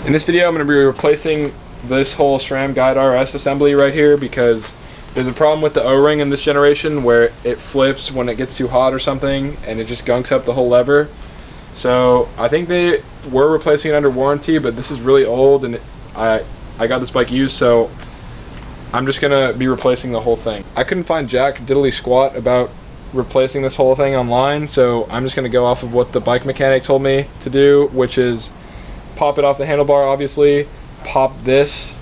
In this video, I'm going to be replacing this whole Sram Guide RS assembly right here because there's a problem with the O-ring in this generation where it flips when it gets too hot or something and it just gunks up the whole lever. So I think they were replacing it under warranty, but this is really old and I got this bike used, so I'm just going to be replacing the whole thing. I couldn't find jack diddly squat about replacing this whole thing online, so I'm just going to go off of what the bike mechanic told me to do, which is pop it off the handlebar, obviously, pop this,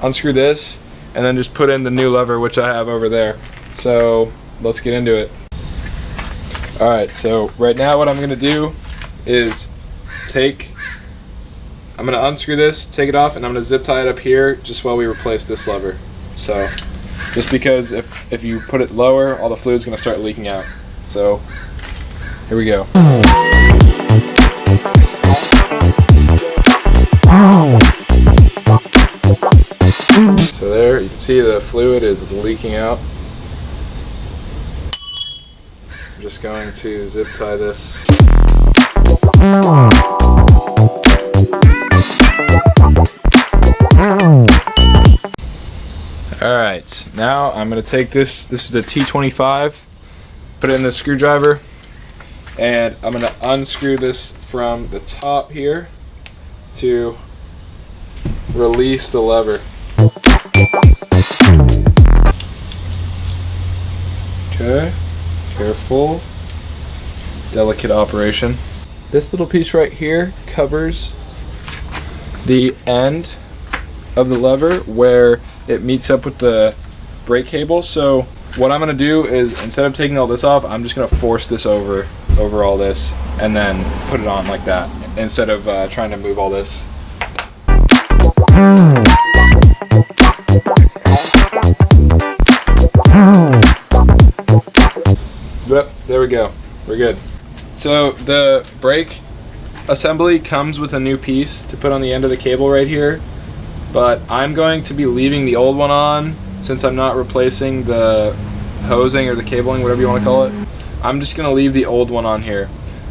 unscrew this, and then just put in the new lever, which I have over there. So let's get into it. Alright, so right now what I'm going to do is I'm going to unscrew this, take it off, and I'm going to zip tie it up here just while we replace this lever. So just because if you put it lower, all the fluid's going to start leaking out. So here we go. So there, you can see the fluid is leaking out. I'm just going to zip tie this. Alright, now I'm going to take this is a T25, put it in the screwdriver, and I'm going to unscrew this from the top here to release the lever. Okay, careful, delicate operation. This little piece right here covers the end of the lever where it meets up with the brake cable. So what I'm going to do is, instead of taking all this off, I'm just going to force this over all this and then put it on like that instead of trying to move all this. Yep, there we go. We're good. So the brake assembly comes with a new piece to put on the end of the cable right here, but I'm going to be leaving the old one on since I'm not replacing the hosing or the cabling, whatever you want to call it. I'm just going to leave the old one on here,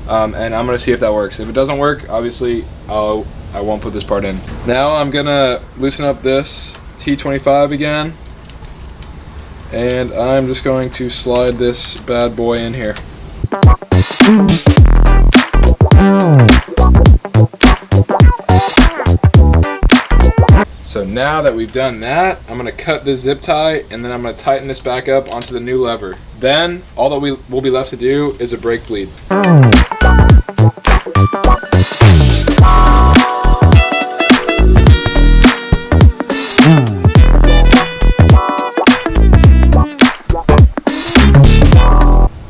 and I'm going to see if that works. If it doesn't work, obviously I won't put this part in. Now I'm going to loosen up this T25 again, and I'm just going to slide this bad boy in here. So now that we've done that, I'm going to cut this zip tie and then I'm going to tighten this back up onto the new lever. Then all that will be left to do is a brake bleed.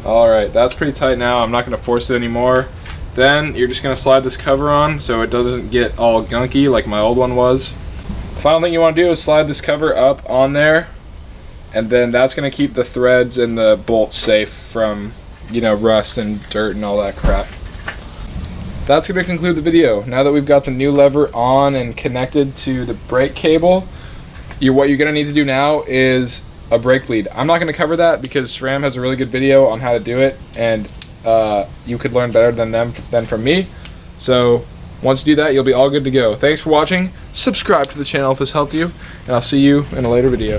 Alright, that's pretty tight now. I'm not going to force it anymore. Then you're just going to slide this cover on so it doesn't get all gunky like my old one was. The final thing you want to do is slide this cover up on there, and then that's going to keep the threads and the bolts safe from, rust and dirt and all that crap. That's going to conclude the video. Now that we've got the new lever on and connected to the brake cable, what you're going to need to do now is a brake bleed. I'm not going to cover that because SRAM has a really good video on how to do it, and you could learn better than from me. So once you do that, you'll be all good to go. Thanks for watching. Subscribe to the channel if this helped you, and I'll see you in a later video.